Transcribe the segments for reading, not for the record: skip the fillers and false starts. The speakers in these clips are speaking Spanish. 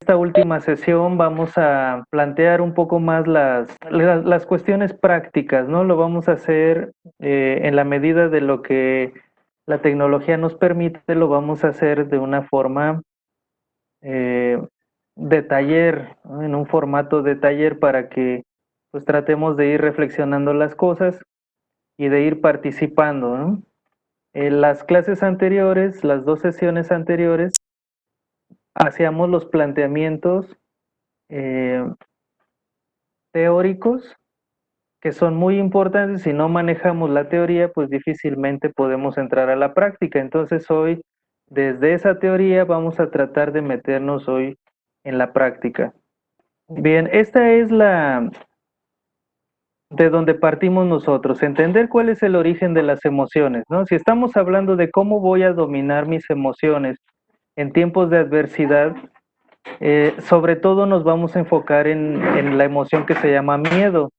esta última sesión vamos a plantear un poco más las cuestiones prácticas, ¿no? Lo vamos a hacer en la medida de lo que la tecnología nos permite, lo vamos a hacer de una forma eh, de taller, ¿no? En un formato de taller para que pues tratemos de ir reflexionando las cosas y de ir participando, ¿no? En las clases anteriores, las dos sesiones anteriores, hacíamos los planteamientos eh, teóricos que son muy importantes. Si no manejamos la teoría, pues difícilmente podemos entrar a la práctica. Entonces hoy, desde esa teoría, vamos a tratar de meternos hoy en la práctica. Bien, esta es la de donde partimos nosotros, entender cuál es el origen de las emociones, ¿no? Si estamos hablando de cómo voy a dominar mis emociones en tiempos de adversidad, sobre todo nos vamos a enfocar en la emoción que se llama miedo.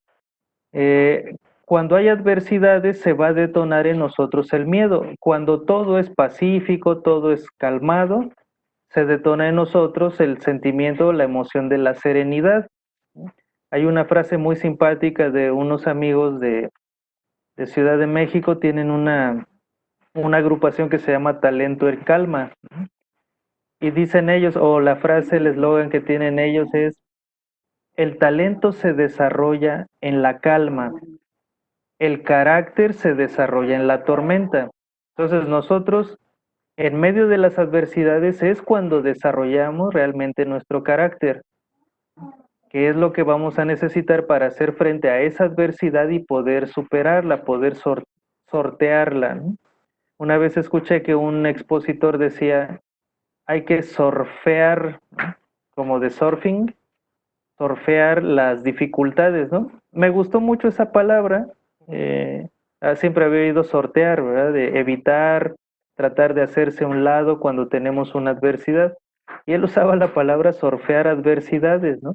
Cuando hay adversidades se va a detonar en nosotros el miedo. Cuando todo es pacífico, todo es calmado, se detona en nosotros el sentimiento, la emoción de la serenidad. Hay una frase muy simpática de unos amigos de Ciudad de México, tienen una agrupación que se llama Talento en Calma. Y dicen ellos, o la frase, el eslogan que tienen ellos es: el talento se desarrolla en la calma, el carácter se desarrolla en la tormenta. Entonces nosotros, en medio de las adversidades, es cuando desarrollamos realmente nuestro carácter, que es lo que vamos a necesitar para hacer frente a esa adversidad y poder superarla, poder sortearla, ¿no? Una vez escuché que un expositor decía, hay que surfear, ¿no? Como de surfing, surfear las dificultades, ¿no? Me gustó mucho esa palabra. Siempre había oído sortear, ¿verdad? De evitar, tratar de hacerse a un lado cuando tenemos una adversidad. Y él usaba la palabra surfear adversidades, ¿no?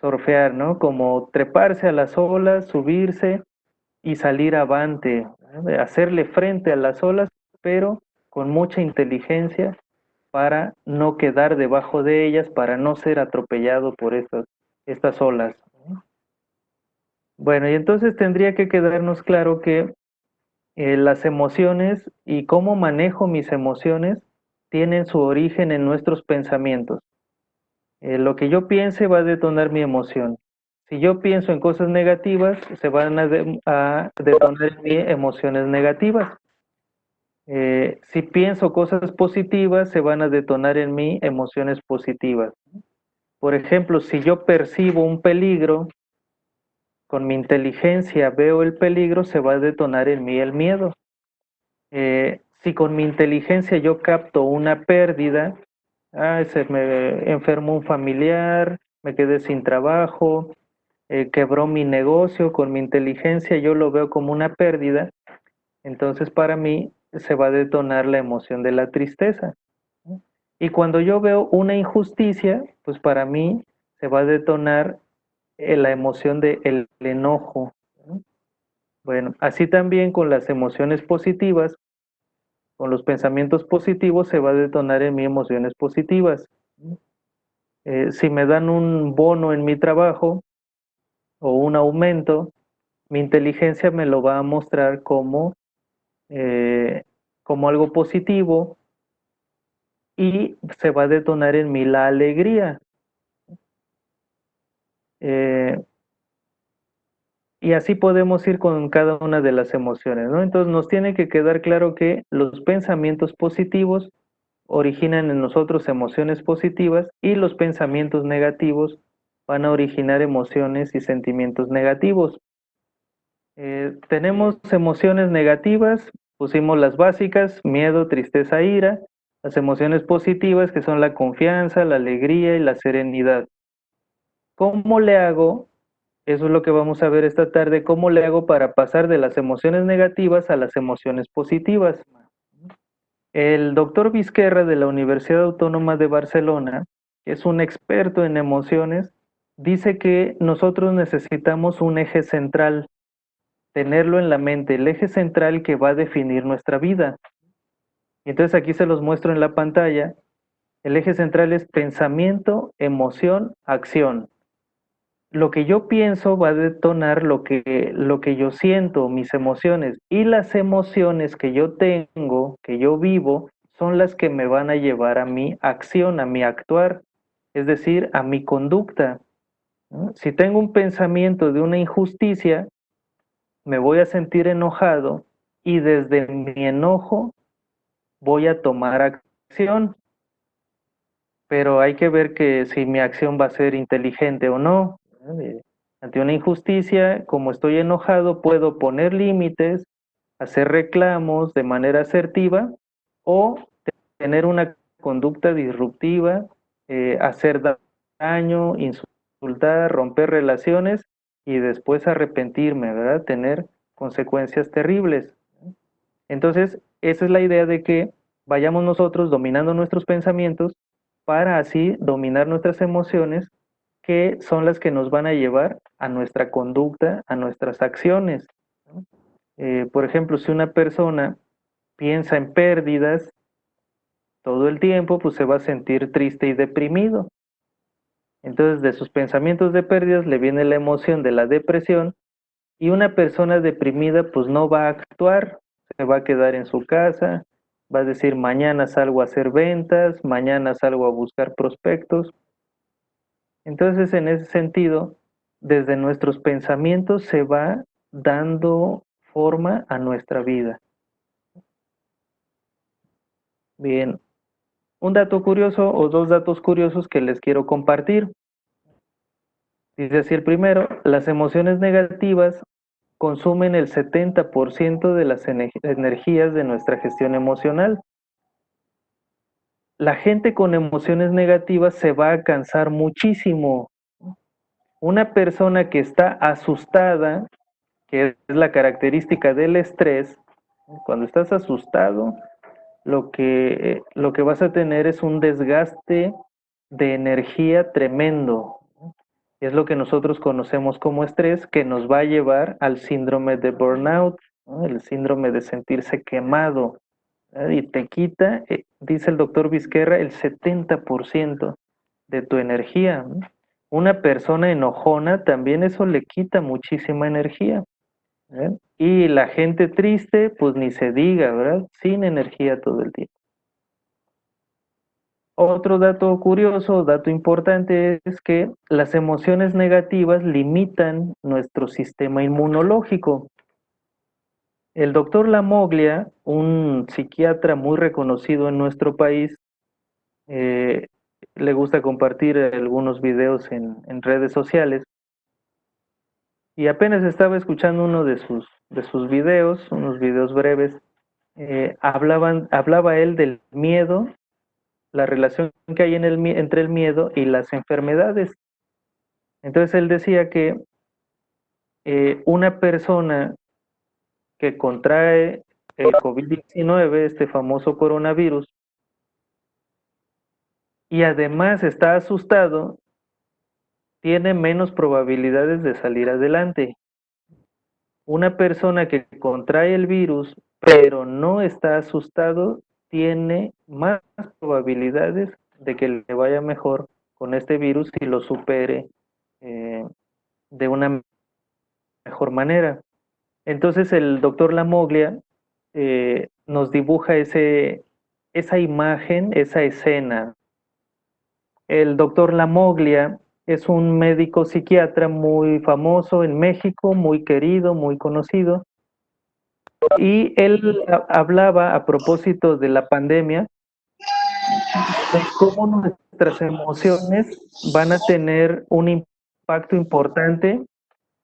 Surfear, ¿no? Como treparse a las olas, subirse y salir avante, ¿verdad? Hacerle frente a las olas, pero con mucha inteligencia para no quedar debajo de ellas, para no ser atropellado por estas olas. Bueno, y entonces tendría que quedarnos claro que las emociones y cómo manejo mis emociones tienen su origen en nuestros pensamientos. Lo que yo piense va a detonar mi emoción. Si yo pienso en cosas negativas, se van a detonar en mí emociones negativas. Si pienso cosas positivas, se van a detonar en mí emociones positivas. Por ejemplo, si yo percibo un peligro, con mi inteligencia veo el peligro, se va a detonar en mí el miedo. Si con mi inteligencia yo capto una pérdida, se me enfermó un familiar, me quedé sin trabajo, quebró mi negocio, con mi inteligencia yo lo veo como una pérdida, entonces para mí se va a detonar la emoción de la tristeza. Y cuando yo veo una injusticia, pues para mí se va a detonar la emoción del enojo. Bueno, así también con las emociones positivas, con los pensamientos positivos se va a detonar en mí emociones positivas. Si me dan un bono en mi trabajo o un aumento, mi inteligencia me lo va a mostrar como algo positivo y se va a detonar en mí la alegría. Eh, y así podemos ir con cada una de las emociones, ¿no? Entonces nos tiene que quedar claro que los pensamientos positivos originan en nosotros emociones positivas y los pensamientos negativos van a originar emociones y sentimientos negativos. Tenemos emociones negativas, pusimos las básicas: miedo, tristeza, ira. Las emociones positivas, que son la confianza, la alegría y la serenidad. ¿Cómo le hago? Eso es lo que vamos a ver esta tarde. ¿Cómo le hago para pasar de las emociones negativas a las emociones positivas? El doctor Vizquerra de la Universidad Autónoma de Barcelona, que es un experto en emociones, dice que nosotros necesitamos un eje central, tenerlo en la mente, el eje central que va a definir nuestra vida. Entonces aquí se los muestro en la pantalla. El eje central es pensamiento, emoción, acción. Lo que yo pienso va a detonar lo que yo siento, mis emociones. Y las emociones que yo tengo, que yo vivo, son las que me van a llevar a mi acción, a mi actuar, es decir, a mi conducta, ¿no? Si tengo un pensamiento de una injusticia, me voy a sentir enojado y desde mi enojo voy a tomar acción, pero hay que ver que si mi acción va a ser inteligente o no. Ante una injusticia, como estoy enojado, puedo poner límites, hacer reclamos de manera asertiva o tener una conducta disruptiva, hacer daño, insultar, romper relaciones y después arrepentirme, ¿verdad? Tener consecuencias terribles. Entonces, esa es la idea de que vayamos nosotros dominando nuestros pensamientos para así dominar nuestras emociones, que son las que nos van a llevar a nuestra conducta, a nuestras acciones, ¿no? Por ejemplo, si una persona piensa en pérdidas todo el tiempo, pues se va a sentir triste y deprimido. Entonces, de sus pensamientos de pérdidas le viene la emoción de la depresión y una persona deprimida pues no va a actuar, se va a quedar en su casa, va a decir mañana salgo a hacer ventas, mañana salgo a buscar prospectos. Entonces, en ese sentido, desde nuestros pensamientos se va dando forma a nuestra vida. Bien, un dato curioso o dos datos curiosos que les quiero compartir. Dice así el primero, las emociones negativas consumen el 70% de las energías de nuestra gestión emocional. La gente con emociones negativas se va a cansar muchísimo. Una persona que está asustada, que es la característica del estrés, cuando estás asustado, lo que vas a tener es un desgaste de energía tremendo. Es lo que nosotros conocemos como estrés, que nos va a llevar al síndrome de burnout, ¿no? El síndrome de sentirse quemado, ¿verdad? Y te quita, dice el doctor Vizquerra, el 70% de tu energía, ¿no? Una persona enojona también eso le quita muchísima energía, ¿verdad? Y la gente triste, pues ni se diga, ¿verdad? Sin energía todo el tiempo. Otro dato curioso, dato importante es que las emociones negativas limitan nuestro sistema inmunológico. El doctor Lamoglia, un psiquiatra muy reconocido en nuestro país, eh, le gusta compartir algunos videos en redes sociales y apenas estaba escuchando uno de sus videos, unos videos breves, hablaba él del miedo, la relación que hay entre el miedo y las enfermedades. Entonces él decía que una persona que contrae el COVID-19, este famoso coronavirus, y además está asustado, tiene menos probabilidades de salir adelante. Una persona que contrae el virus, pero no está asustado, tiene más probabilidades de que le vaya mejor con este virus y lo supere eh, de una mejor manera. Entonces el doctor Lamoglia nos dibuja esa imagen, esa escena. El doctor Lamoglia es un médico psiquiatra muy famoso en México, muy querido, muy conocido, y él hablaba a propósito de la pandemia, de cómo nuestras emociones van a tener un impacto importante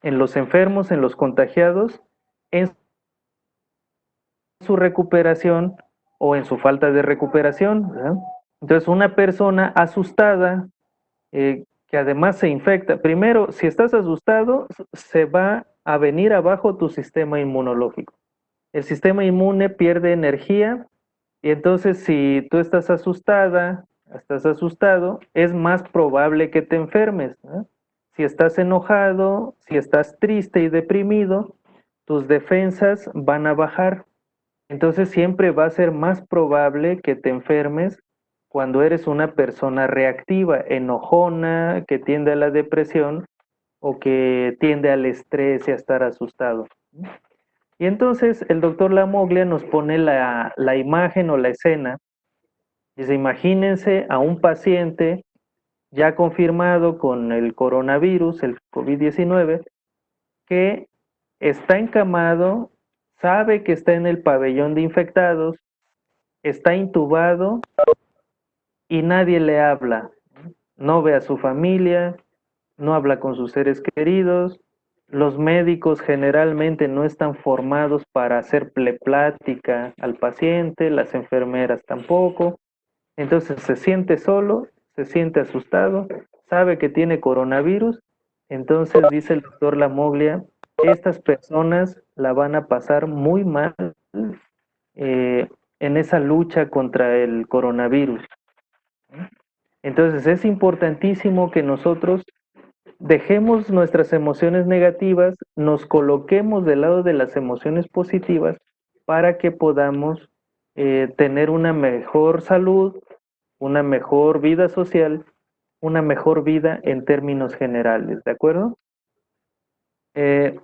en los enfermos, en los contagiados, en su recuperación o en su falta de recuperación, ¿verdad? Entonces, una persona asustada, que además se infecta, primero, si estás asustado, se va a venir abajo tu sistema inmunológico. El sistema inmune pierde energía y entonces si tú estás asustada, estás asustado, es más probable que te enfermes, ¿no? Si estás enojado, si estás triste y deprimido, tus defensas van a bajar. Entonces siempre va a ser más probable que te enfermes cuando eres una persona reactiva, enojona, que tiende a la depresión o que tiende al estrés y a estar asustado. Y entonces el doctor Lamoglia nos pone la imagen o la escena. Dice, imagínense a un paciente ya confirmado con el coronavirus, el COVID-19, que está encamado, sabe que está en el pabellón de infectados, está intubado y nadie le habla. No ve a su familia, no habla con sus seres queridos. Los médicos generalmente no están formados para hacerle plática al paciente, las enfermeras tampoco. Entonces se siente solo, se siente asustado, sabe que tiene coronavirus. Entonces dice el doctor Lamoglia, estas personas la van a pasar muy mal eh, en esa lucha contra el coronavirus. Entonces es importantísimo que nosotros dejemos nuestras emociones negativas, nos coloquemos del lado de las emociones positivas para que podamos tener una mejor salud, una mejor vida social, una mejor vida en términos generales, ¿de acuerdo? Eh,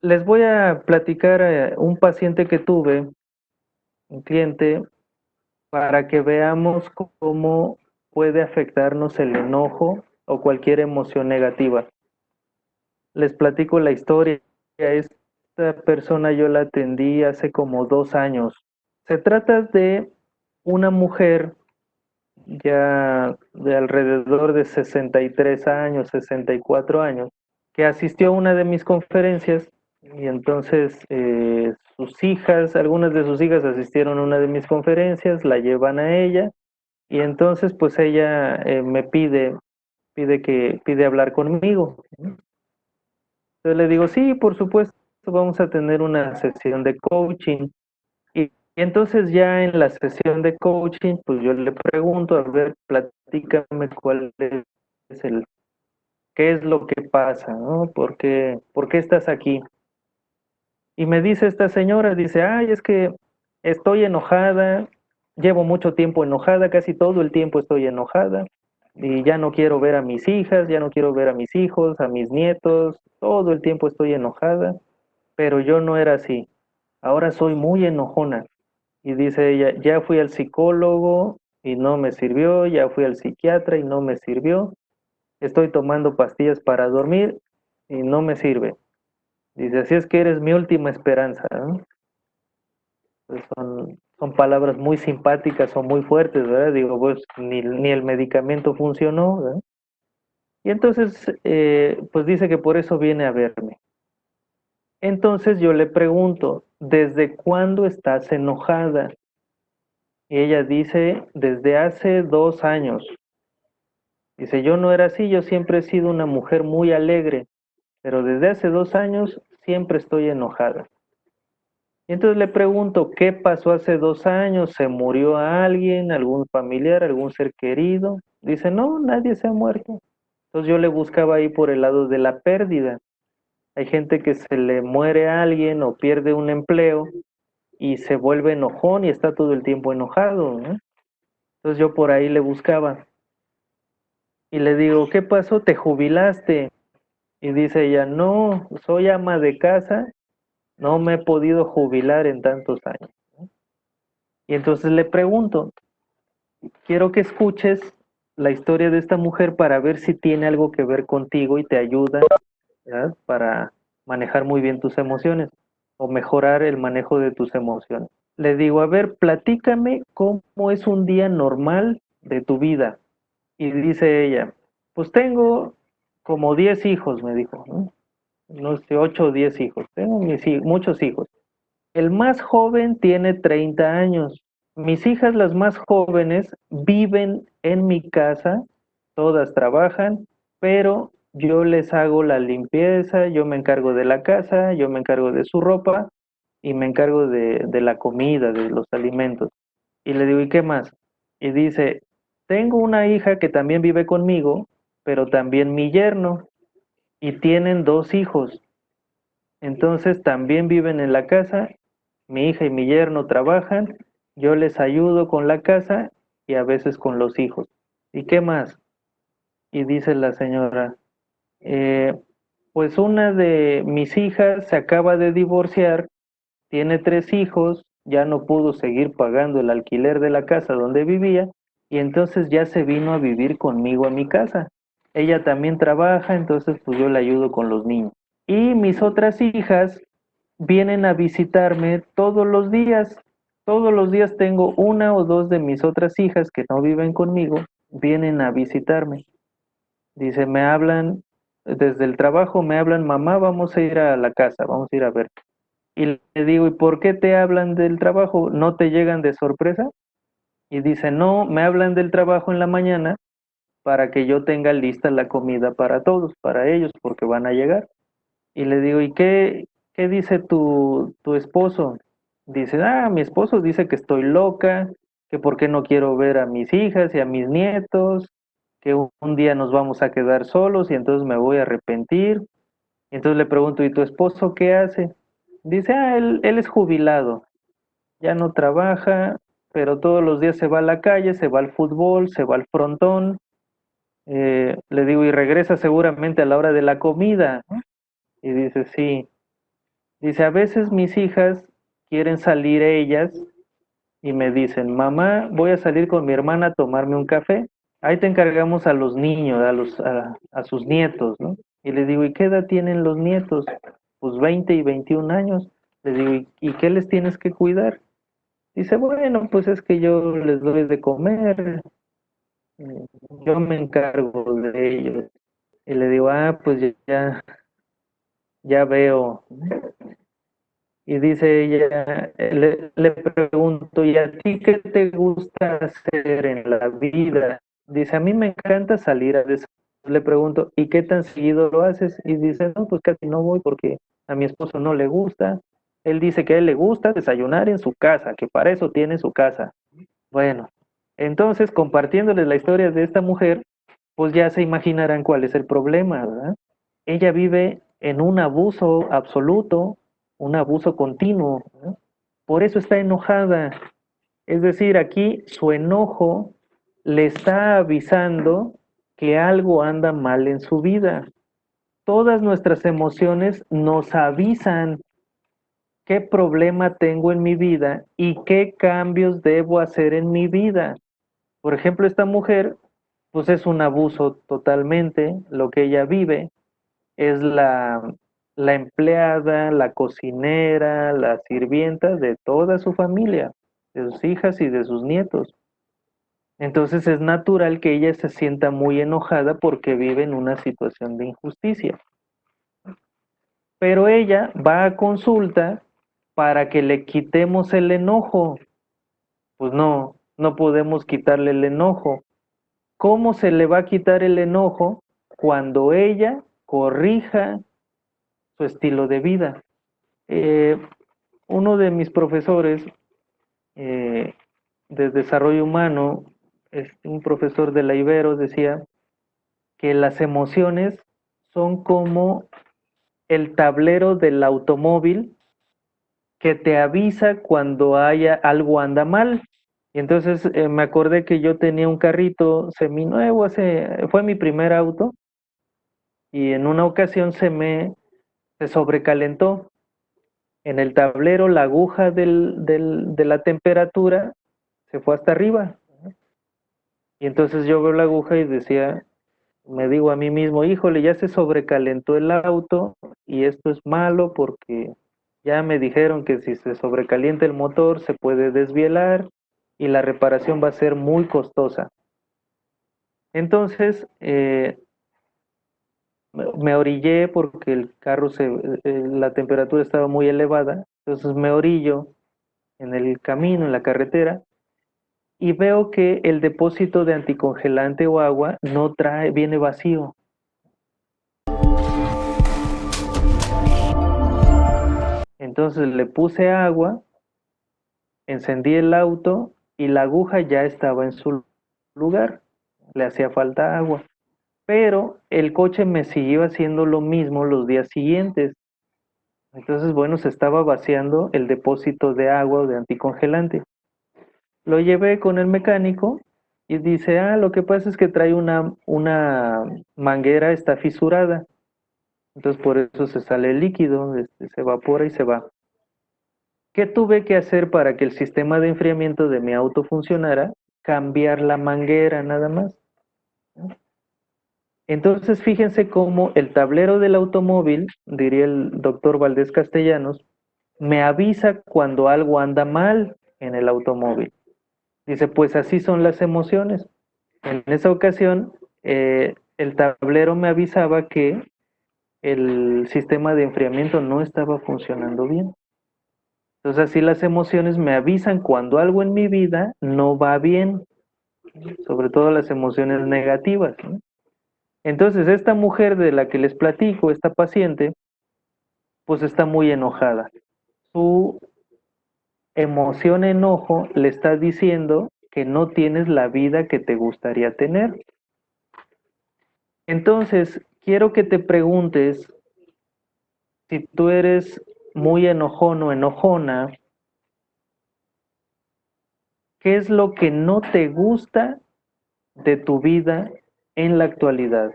Les voy a platicar un paciente que tuve, un cliente, para que veamos cómo puede afectarnos el enojo o cualquier emoción negativa. Les platico la historia. Esta persona yo la atendí hace como 2 años. Se trata de una mujer ya de alrededor de 63 años, 64 años, que asistió a una de mis conferencias y entonces sus hijas, algunas de sus hijas asistieron a una de mis conferencias, la llevan a ella y entonces pues ella me pide hablar conmigo. Entonces le digo, sí, por supuesto, vamos a tener una sesión de coaching. Y entonces ya en la sesión de coaching, pues yo le pregunto, a ver, platícame cuál es qué es lo que pasa, ¿no? Por qué estás aquí? Y me dice esta señora, dice, ay, es que estoy enojada, llevo mucho tiempo enojada, casi todo el tiempo estoy enojada, y ya no quiero ver a mis hijas, ya no quiero ver a mis hijos, a mis nietos, todo el tiempo estoy enojada, pero yo no era así, ahora soy muy enojona. Y dice ella, ya fui al psicólogo y no me sirvió, ya fui al psiquiatra y no me sirvió, estoy tomando pastillas para dormir y no me sirve. Dice, así es que eres mi última esperanza, ¿no? Pues son palabras muy simpáticas o muy fuertes, ¿verdad? Digo, pues ni el medicamento funcionó, ¿verdad? Y entonces, pues dice que por eso viene a verme. Entonces yo le pregunto, ¿desde cuándo estás enojada? Y ella dice, desde hace 2 años. Dice, yo no era así, yo siempre he sido una mujer muy alegre, pero desde hace 2 años siempre estoy enojada. Y entonces le pregunto, ¿qué pasó hace 2 años? ¿Se murió alguien, algún familiar, algún ser querido? Dice, no, nadie se ha muerto. Entonces yo le buscaba ahí por el lado de la pérdida. Hay gente que se le muere a alguien o pierde un empleo y se vuelve enojón y está todo el tiempo enojado, ¿no? Entonces yo por ahí le buscaba y le digo, ¿qué pasó? ¿Te jubilaste? Y dice ella, no, soy ama de casa, no me he podido jubilar en tantos años. Y entonces le pregunto, quiero que escuches la historia de esta mujer para ver si tiene algo que ver contigo y te ayuda, ¿verdad? Para manejar muy bien tus emociones o mejorar el manejo de tus emociones. Le digo, a ver, platícame cómo es un día normal de tu vida. Y dice ella, pues tengo como 10 hijos, me dijo, ¿no? No sé, 8 o 10 hijos. Tengo muchos hijos. El más joven tiene 30 años. Mis hijas, las más jóvenes, viven en mi casa, todas trabajan, pero yo les hago la limpieza, yo me encargo de la casa, yo me encargo de su ropa y me encargo de la comida, de los alimentos. Y le digo, ¿y qué más? Y dice, tengo una hija que también vive conmigo, pero también mi yerno, y tienen 2 hijos. Entonces también viven en la casa, mi hija y mi yerno trabajan, yo les ayudo con la casa y a veces con los hijos. ¿Y qué más? Y dice la señora, "Eh, pues una de mis hijas se acaba de divorciar, tiene 3 hijos, ya no pudo seguir pagando el alquiler de la casa donde vivía y entonces ya se vino a vivir conmigo a mi casa. Ella también trabaja, entonces pues yo le ayudo con los niños. Y mis otras hijas vienen a visitarme todos los días. Todos los días tengo una o dos de mis otras hijas que no viven conmigo, vienen a visitarme. Dice, me hablan, desde el trabajo me hablan, mamá, vamos a ir a la casa, vamos a ir a ver. Y le digo, ¿y por qué te hablan del trabajo? ¿No te llegan de sorpresa? Y dice, no, me hablan del trabajo en la mañana para que yo tenga lista la comida para todos, para ellos, porque van a llegar. Y le digo, ¿y qué dice tu esposo? Dice, mi esposo dice que estoy loca, que por qué no quiero ver a mis hijas y a mis nietos, que un día nos vamos a quedar solos y entonces me voy a arrepentir. Y entonces le pregunto, ¿y tu esposo qué hace? Dice, él es jubilado, ya no trabaja, pero todos los días se va a la calle, se va al fútbol, se va al frontón. Le digo, y regresa seguramente a la hora de la comida, ¿no? Y dice, sí. Dice, a veces mis hijas quieren salir ellas y me dicen, mamá, voy a salir con mi hermana a tomarme un café. Ahí te encargamos a los niños, a sus nietos, ¿no? Y le digo, ¿y qué edad tienen los nietos? Pues 20 y 21 años. Le digo, ¿y qué les tienes que cuidar? Dice, bueno, pues es que yo les doy de comer, yo me encargo de ellos. Y le digo, pues ya veo. Y dice ella, le pregunto, ¿y a ti qué te gusta hacer en la vida? Dice, a mí me encanta salir a desayunar. Le pregunto, ¿y qué tan seguido lo haces? Y dice, no, pues casi no voy porque a mi esposo no le gusta. Él dice que a él le gusta desayunar en su casa, que para eso tiene su casa. Bueno, entonces compartiéndoles la historia de esta mujer, pues ya se imaginarán cuál es el problema, ¿verdad? Ella vive en un abuso absoluto, un abuso continuo, ¿no? Por eso está enojada. Es decir, aquí su enojo le está avisando que algo anda mal en su vida. Todas nuestras emociones nos avisan qué problema tengo en mi vida y qué cambios debo hacer en mi vida. Por ejemplo, esta mujer, pues es un abuso totalmente, lo que ella vive es la empleada, la cocinera, la sirvienta de toda su familia, de sus hijas y de sus nietos. Entonces es natural que ella se sienta muy enojada porque vive en una situación de injusticia. Pero ella va a consulta para que le quitemos el enojo. Pues no podemos quitarle el enojo. ¿Cómo se le va a quitar el enojo cuando ella corrija su estilo de vida? Eh, Uno de mis profesores eh, de desarrollo humano, un profesor de la Ibero, decía que las emociones son como el tablero del automóvil que te avisa cuando algo anda mal. Y entonces me acordé que yo tenía un carrito seminuevo, fue mi primer auto, y en una ocasión se sobrecalentó. En el tablero la aguja de la temperatura se fue hasta arriba. Y entonces yo veo la aguja y me digo a mí mismo, híjole, ya se sobrecalentó el auto y esto es malo porque ya me dijeron que si se sobrecalienta el motor se puede desvielar y la reparación va a ser muy costosa. Entonces me orillé porque el carro la temperatura estaba muy elevada, entonces me orillo en el camino, en la carretera, y veo que el depósito de anticongelante o agua no viene vacío. Entonces le puse agua, encendí el auto y la aguja ya estaba en su lugar. Le hacía falta agua. Pero el coche me siguió haciendo lo mismo los días siguientes. Entonces, bueno, se estaba vaciando el depósito de agua o de anticongelante. Lo llevé con el mecánico y dice, ah, lo que pasa es que trae una manguera, está fisurada, entonces por eso se sale el líquido, se evapora y se va. ¿Qué tuve que hacer para que el sistema de enfriamiento de mi auto funcionara? Cambiar la manguera nada más. Entonces fíjense cómo el tablero del automóvil, diría el doctor Valdés Castellanos, me avisa cuando algo anda mal en el automóvil. Dice, pues así son las emociones. En esa ocasión, el tablero me avisaba que el sistema de enfriamiento no estaba funcionando bien. Entonces así las emociones me avisan cuando algo en mi vida no va bien, sobre todo las emociones negativas, ¿no? Entonces esta mujer de la que les platico, esta paciente, pues está muy enojada. Su emoción enojo le está diciendo que no tienes la vida que te gustaría tener. Entonces, quiero que te preguntes si tú eres muy enojón o enojona, ¿qué es lo que no te gusta de tu vida en la actualidad?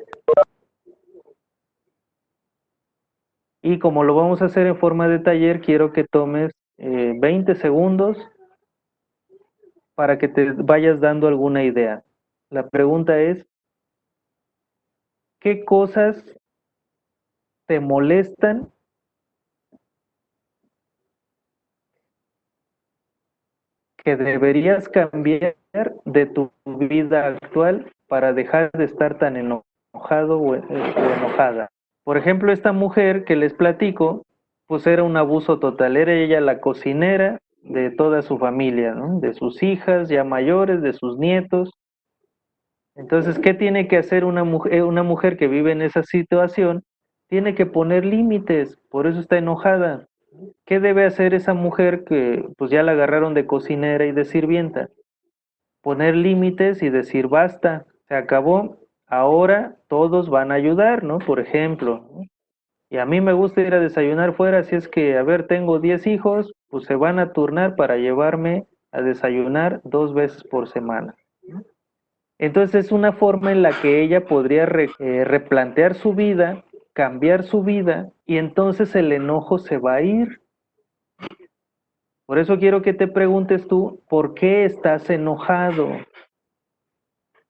Y como lo vamos a hacer en forma de taller, quiero que tomes 20 segundos para que te vayas dando alguna idea. La pregunta es, ¿qué cosas te molestan que deberías cambiar de tu vida actual para dejar de estar tan enojado o enojada? Por ejemplo, esta mujer que les platico, pues era un abuso total, era ella la cocinera de toda su familia, ¿no? De sus hijas ya mayores, de sus nietos. Entonces, ¿qué tiene que hacer una mujer que vive en esa situación? Tiene que poner límites, por eso está enojada. ¿Qué debe hacer esa mujer que pues ya la agarraron de cocinera y de sirvienta? Poner límites y decir basta, se acabó, ahora todos van a ayudar, ¿no? Por ejemplo, ¿no? Y a mí me gusta ir a desayunar fuera, así es que, a ver, tengo 10 hijos, pues se van a turnar para llevarme a desayunar 2 veces por semana. Entonces es una forma en la que ella podría replantear su vida, cambiar su vida, y entonces el enojo se va a ir. Por eso quiero que te preguntes tú, ¿por qué estás enojado?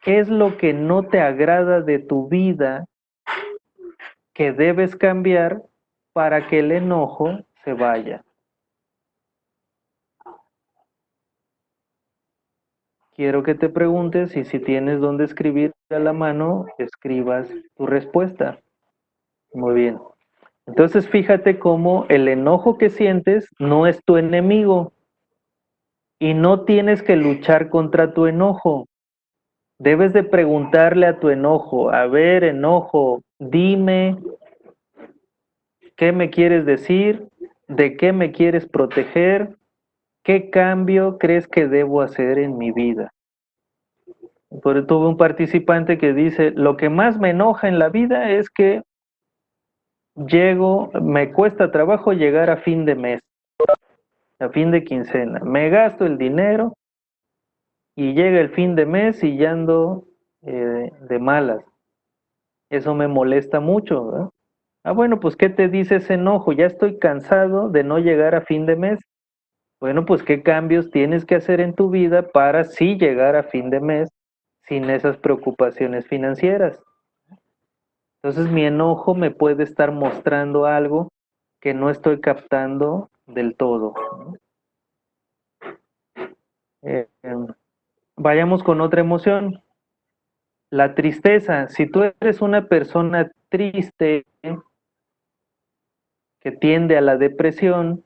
¿Qué es lo que no te agrada de tu vida que debes cambiar para que el enojo se vaya? Quiero que te preguntes y si tienes dónde escribir a la mano, escribas tu respuesta. Muy bien. Entonces fíjate cómo el enojo que sientes no es tu enemigo y no tienes que luchar contra tu enojo. Debes de preguntarle a tu enojo, a ver, enojo, dime qué me quieres decir, de qué me quieres proteger, qué cambio crees que debo hacer en mi vida. Tuve un participante que dice, lo que más me enoja en la vida es que me cuesta trabajo llegar a fin de mes, a fin de quincena. Me gasto el dinero y llega el fin de mes y ya ando de malas. Eso me molesta mucho, ¿verdad? Ah, bueno, pues ¿qué te dice ese enojo? Ya estoy cansado de no llegar a fin de mes. Bueno, pues ¿qué cambios tienes que hacer en tu vida para sí llegar a fin de mes sin esas preocupaciones financieras? Entonces mi enojo me puede estar mostrando algo que no estoy captando del todo, ¿no? Em, vayamos con otra emoción. La tristeza. Si tú eres una persona triste que tiende a la depresión,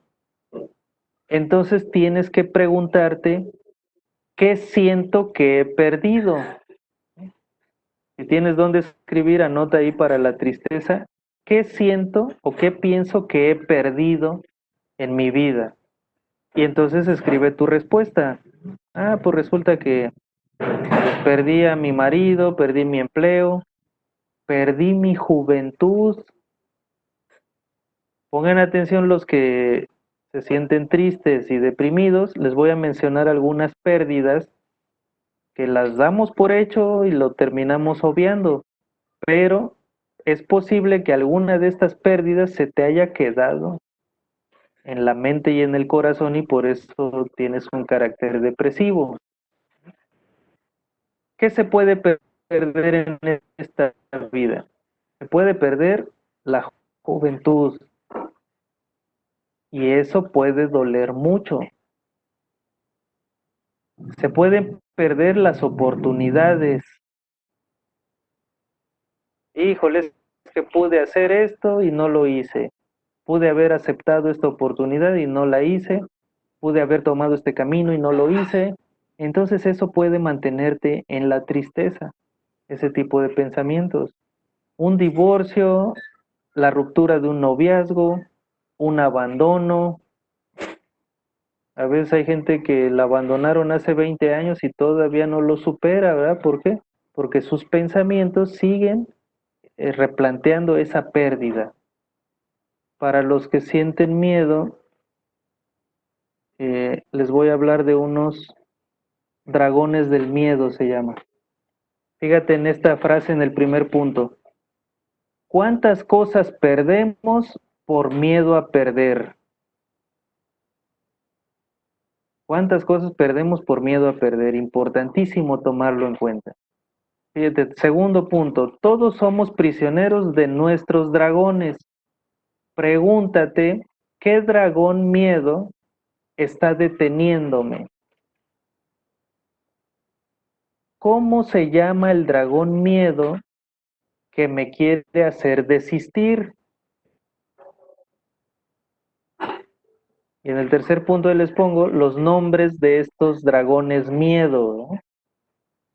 entonces tienes que preguntarte, ¿qué siento que he perdido? Si tienes dónde escribir, anota ahí para la tristeza, ¿qué siento o qué pienso que he perdido en mi vida? Y entonces escribe tu respuesta. Ah, pues resulta que perdí a mi marido, perdí mi empleo, perdí mi juventud. Pongan atención los que se sienten tristes y deprimidos, les voy a mencionar algunas pérdidas que las damos por hecho y lo terminamos obviando, pero es posible que alguna de estas pérdidas se te haya quedado en la mente y en el corazón y por eso tienes un carácter depresivo. ¿Qué se puede perder en esta vida? Se puede perder la juventud y eso puede doler mucho. Se pueden perder las oportunidades. Híjoles, que pude hacer esto y no lo hice. Pude haber aceptado esta oportunidad y no la hice. Pude haber tomado este camino y no lo hice. Entonces eso puede mantenerte en la tristeza, ese tipo de pensamientos. Un divorcio, la ruptura de un noviazgo, un abandono. A veces hay gente que la abandonaron hace 20 años y todavía no lo supera, ¿verdad? ¿Por qué? Porque sus pensamientos siguen replanteando esa pérdida. Para los que sienten miedo, les voy a hablar de unos dragones del miedo, se llama. Fíjate en esta frase en el primer punto. ¿Cuántas cosas perdemos por miedo a perder? ¿Cuántas cosas perdemos por miedo a perder? Importantísimo tomarlo en cuenta. Fíjate, segundo punto, todos somos prisioneros de nuestros dragones. Pregúntate, ¿qué dragón miedo está deteniéndome? ¿Cómo se llama el dragón miedo que me quiere hacer desistir? Y en el tercer punto les pongo los nombres de estos dragones miedo, ¿no?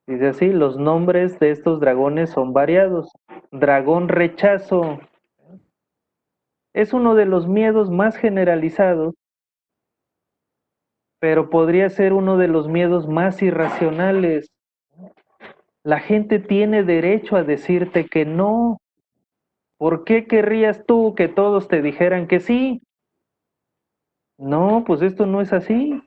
Dice así, los nombres de estos dragones son variados. Dragón rechazo es uno de los miedos más generalizados, pero podría ser uno de los miedos más irracionales. La gente tiene derecho a decirte que no. ¿Por qué querrías tú que todos te dijeran que sí? No, pues esto no es así.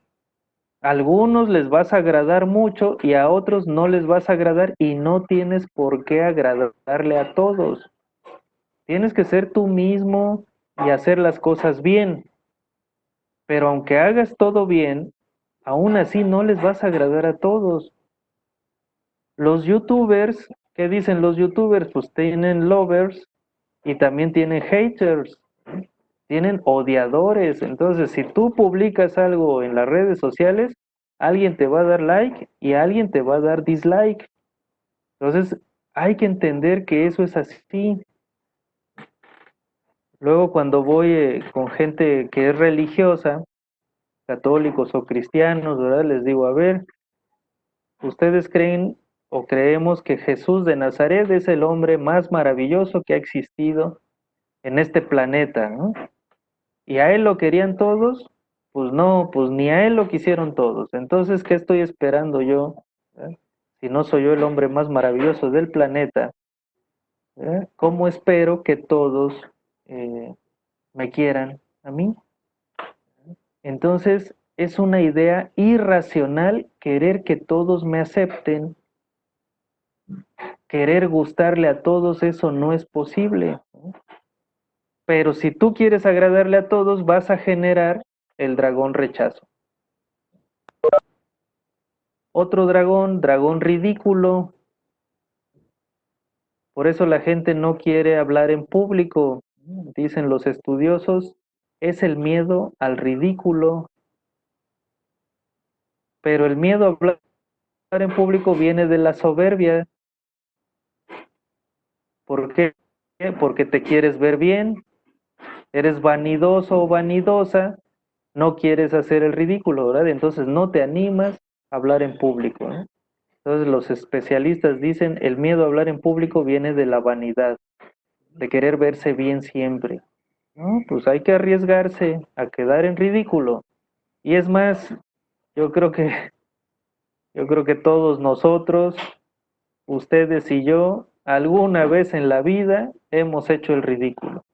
A algunos les vas a agradar mucho y a otros no les vas a agradar y no tienes por qué agradarle a todos. Tienes que ser tú mismo y hacer las cosas bien. Pero aunque hagas todo bien, aún así no les vas a agradar a todos. Los youtubers, ¿qué dicen los youtubers? Pues tienen lovers y también tienen haters, tienen odiadores. Entonces, si tú publicas algo en las redes sociales, alguien te va a dar like y alguien te va a dar dislike. Entonces, hay que entender que eso es así. Luego, cuando voy con gente que es religiosa, católicos o cristianos, ¿verdad? Les digo, a ver, ¿ustedes creen o creemos que Jesús de Nazaret es el hombre más maravilloso que ha existido en este planeta, ¿no? ¿Y a él lo querían todos? Pues no, pues ni a él lo quisieron todos. Entonces, ¿qué estoy esperando yo? ¿Eh? Si no soy yo el hombre más maravilloso del planeta, ¿cómo espero que todos me quieran a mí? Entonces, es una idea irracional querer que todos me acepten, querer gustarle a todos, eso no es posible. Pero si tú quieres agradarle a todos, vas a generar el dragón rechazo. Otro dragón, dragón ridículo. Por eso la gente no quiere hablar en público. Dicen los estudiosos, es el miedo al ridículo. Pero el miedo a hablar en público viene de la soberbia. ¿Por qué? Porque te quieres ver bien, eres vanidoso o vanidosa, no quieres hacer el ridículo, ¿verdad? Entonces no te animas a hablar en público, ¿no? Entonces los especialistas dicen, el miedo a hablar en público viene de la vanidad, de querer verse bien siempre. No, pues hay que arriesgarse a quedar en ridículo. Y es más, yo creo que yo creo que todos nosotros, ustedes y yo, alguna vez en la vida hemos hecho el ridículo.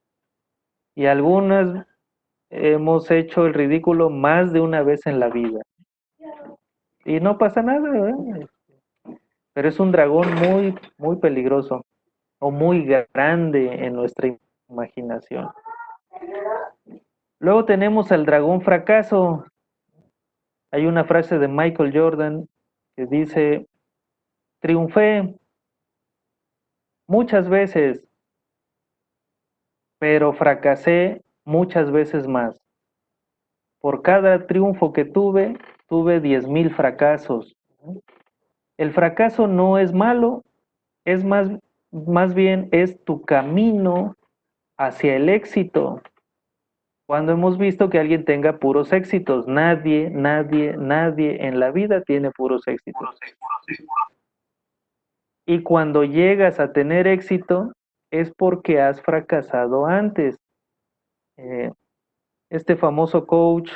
Y algunas hemos hecho el ridículo más de una vez en la vida. Y no pasa nada, ¿verdad? pero es un dragón muy, muy peligroso o muy grande en nuestra imaginación. Luego tenemos al dragón fracaso. Hay una frase de Michael Jordan que dice, triunfé muchas veces, pero fracasé muchas veces más. Por cada triunfo que tuve, tuve 10,000 fracasos. El fracaso no es malo, es más bien es tu camino hacia el éxito. Cuando hemos visto que alguien tenga puros éxitos, nadie en la vida tiene puros éxitos. Y cuando llegas a tener éxito, es porque has fracasado antes. Eh, este famoso coach,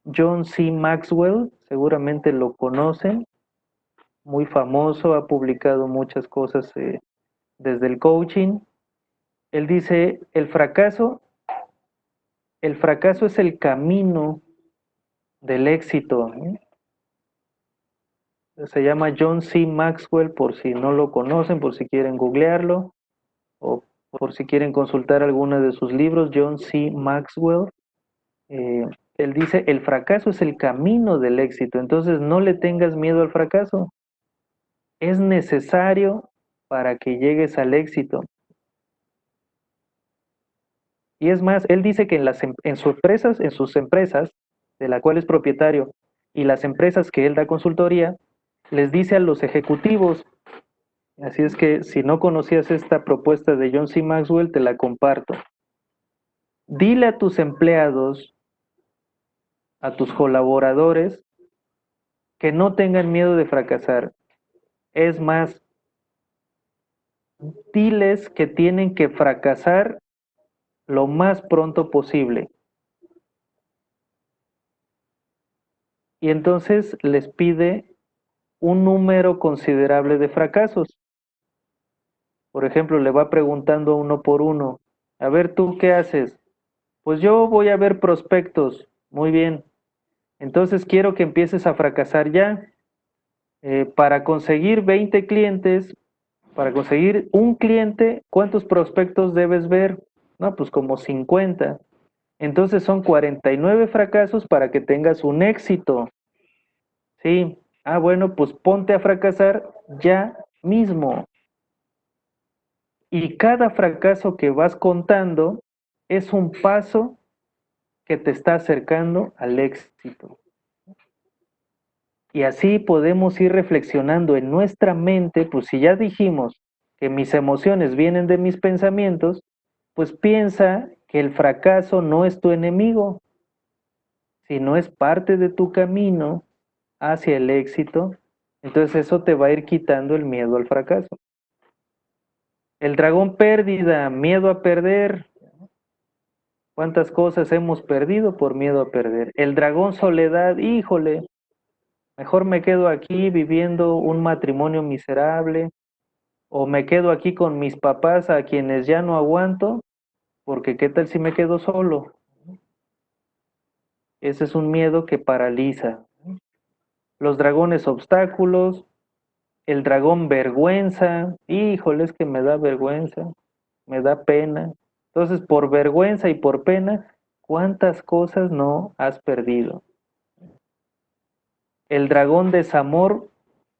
John C. Maxwell, seguramente lo conocen, muy famoso, ha publicado muchas cosas desde el coaching. Él dice, el fracaso es el camino del éxito. Se llama John C. Maxwell, por si no lo conocen, por si quieren googlearlo, o por si quieren consultar alguno de sus libros, John C. Maxwell. Eh, Él dice, el fracaso es el camino del éxito, entonces no le tengas miedo al fracaso. Es necesario para que llegues al éxito. Y es más, él dice que en sus empresas, de la cual es propietario, y las empresas que él da consultoría, les dice a los ejecutivos, así es que si no conocías esta propuesta de John C. Maxwell, te la comparto. Dile a tus empleados, a tus colaboradores, que no tengan miedo de fracasar. Es más, diles que tienen que fracasar lo más pronto posible. Y entonces les pide un número considerable de fracasos. Por ejemplo, le va preguntando uno por uno, a ver, ¿tú qué haces? Pues yo voy a ver prospectos. Muy bien. Entonces quiero que empieces a fracasar ya. Para conseguir 20 clientes, para conseguir un cliente, ¿cuántos prospectos debes ver? No, pues como 50. Entonces son 49 fracasos para que tengas un éxito. Sí. Ah, bueno, pues ponte a fracasar ya mismo. Y cada fracaso que vas contando es un paso que te está acercando al éxito. Y así podemos ir reflexionando en nuestra mente, pues si ya dijimos que mis emociones vienen de mis pensamientos, pues piensa que el fracaso no es tu enemigo, sino es parte de tu camino hacia el éxito. Entonces eso te va a ir quitando el miedo al fracaso. El dragón pérdida, miedo a perder. ¿Cuántas cosas hemos perdido por miedo a perder? El dragón soledad, híjole, mejor me quedo aquí viviendo un matrimonio miserable, o me quedo aquí con mis papás a quienes ya no aguanto, porque qué tal si me quedo solo. Ese es un miedo que paraliza. Los dragones obstáculos, el dragón vergüenza, híjole, es que me da vergüenza, me da pena. Entonces, por vergüenza y por pena, ¿cuántas cosas no has perdido? El dragón desamor,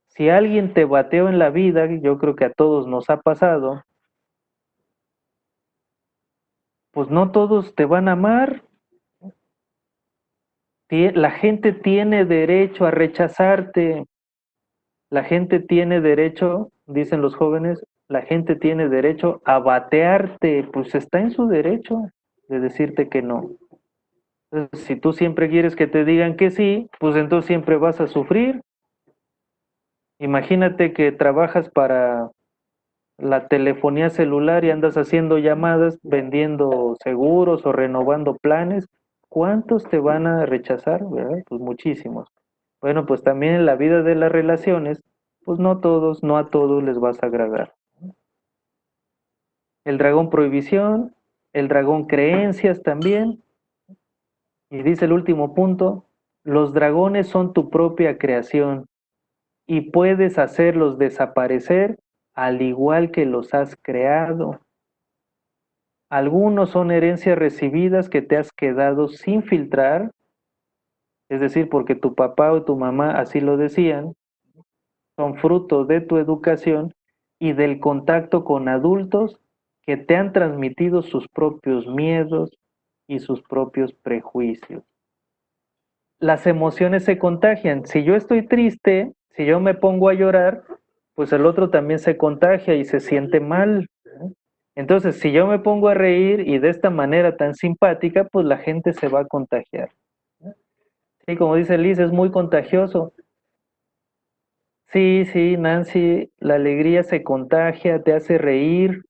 si alguien te bateó en la vida, yo creo que a todos nos ha pasado, pues no todos te van a amar. La gente tiene derecho a rechazarte. La gente tiene derecho, dicen los jóvenes, la gente tiene derecho a batearte, pues está en su derecho de decirte que no. Entonces, si tú siempre quieres que te digan que sí, pues entonces siempre vas a sufrir. Imagínate que trabajas para la telefonía celular y andas haciendo llamadas, vendiendo seguros o renovando planes. ¿Cuántos te van a rechazar, verdad? Pues muchísimos. Bueno, pues también en la vida de las relaciones, pues no todos, no a todos les vas a agradar. El dragón prohibición, el dragón creencias también. Y dice el último punto, los dragones son tu propia creación. y puedes hacerlos desaparecer al igual que los has creado. Algunos son herencias recibidas que te has quedado sin filtrar, es decir, porque tu papá o tu mamá así lo decían, son fruto de tu educación y del contacto con adultos que te han transmitido sus propios miedos y sus propios prejuicios. Las emociones se contagian. Si yo estoy triste, si yo me pongo a llorar, pues el otro también se contagia y se siente mal. Entonces, si yo me pongo a reír y de esta manera tan simpática, pues la gente se va a contagiar. Sí, como dice Liz, es muy contagioso. Sí, sí, Nancy, la alegría se contagia, te hace reír.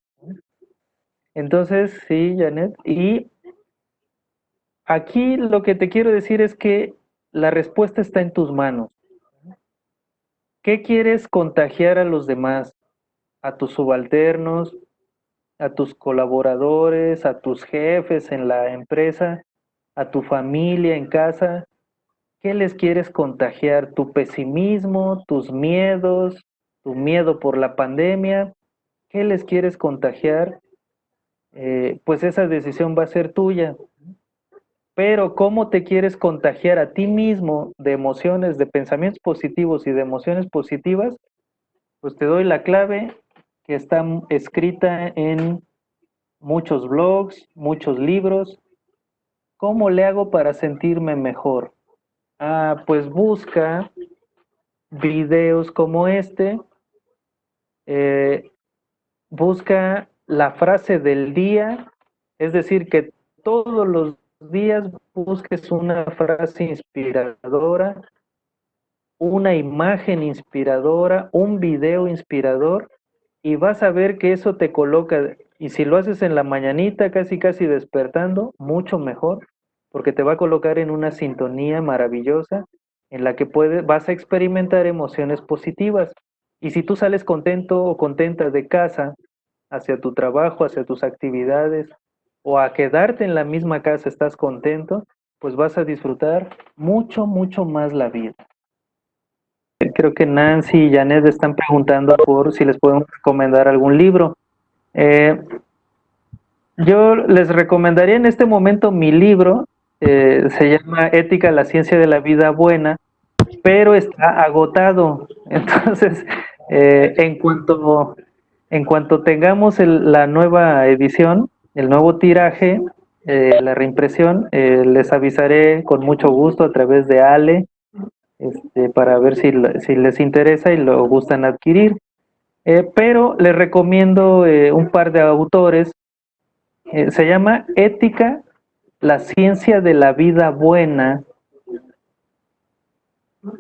Entonces, sí, Janet. Y aquí lo que te quiero decir es que la respuesta está en tus manos. ¿Qué quieres contagiar a los demás? ¿A tus subalternos? ¿A tus colaboradores? ¿A tus jefes en la empresa? ¿A tu familia en casa? ¿Qué les quieres contagiar? ¿Tu pesimismo? ¿Tus miedos? ¿Tu miedo por la pandemia? ¿Qué les quieres contagiar? Pues esa decisión va a ser tuya. Pero ¿cómo te quieres contagiar a ti mismo de emociones, de pensamientos positivos y de emociones positivas? Pues te doy la clave que está escrita en muchos blogs, muchos libros. ¿Cómo le hago para sentirme mejor? Pues busca videos como este, eh, busca la frase del día, es decir, que todos los días busques una frase inspiradora, una imagen inspiradora, un video inspirador, y vas a ver que eso te coloca, y si lo haces en la mañanita, casi casi despertando, mucho mejor, porque te va a colocar en una sintonía maravillosa en la que vas a experimentar emociones positivas. Y si tú sales contento o contenta de casa, hacia tu trabajo, hacia tus actividades, o a quedarte en la misma casa estás contento, pues vas a disfrutar mucho, mucho más la vida. Creo que Nancy y Janet están preguntando por si les podemos recomendar algún libro. Eh, yo les recomendaría en este momento mi libro, se llama Ética, la ciencia de la vida buena, pero está agotado. Entonces, en cuanto tengamos la nueva edición, el nuevo tiraje, la reimpresión, les avisaré con mucho gusto a través de Ale, para ver si les interesa y lo gustan adquirir. Pero les recomiendo un par de autores. Se llama Ética, la ciencia de la vida buena.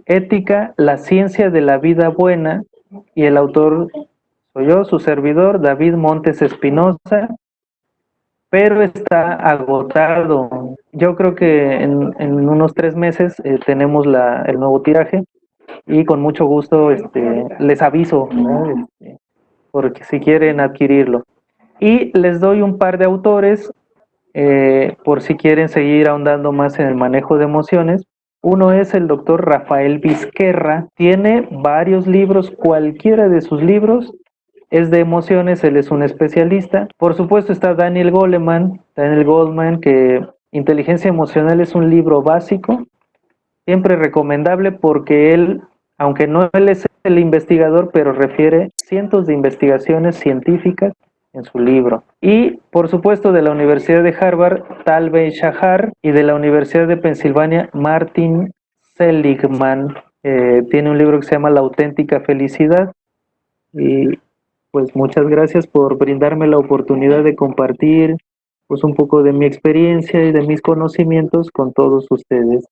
Ética, la ciencia de la vida buena. Y el autor soy yo, su servidor, David Montes Espinosa, pero está agotado. Yo creo que en unos 3 meses tenemos el nuevo tiraje y con mucho gusto les aviso, ¿no? Porque si quieren adquirirlo. Y les doy un par de autores por si quieren seguir ahondando más en el manejo de emociones. Uno es el doctor Rafael Vizquerra, tiene varios libros, cualquiera de sus libros es de emociones, él es un especialista. Por supuesto está Daniel Goldman, que Inteligencia Emocional es un libro básico, siempre recomendable porque él, aunque no él es el investigador, pero refiere cientos de investigaciones científicas en su libro. Y por supuesto de la Universidad de Harvard, Tal Ben-Shahar, y de la Universidad de Pensilvania, Martin Seligman. Tiene un libro que se llama La auténtica felicidad. Y pues muchas gracias por brindarme la oportunidad de compartir pues un poco de mi experiencia y de mis conocimientos con todos ustedes.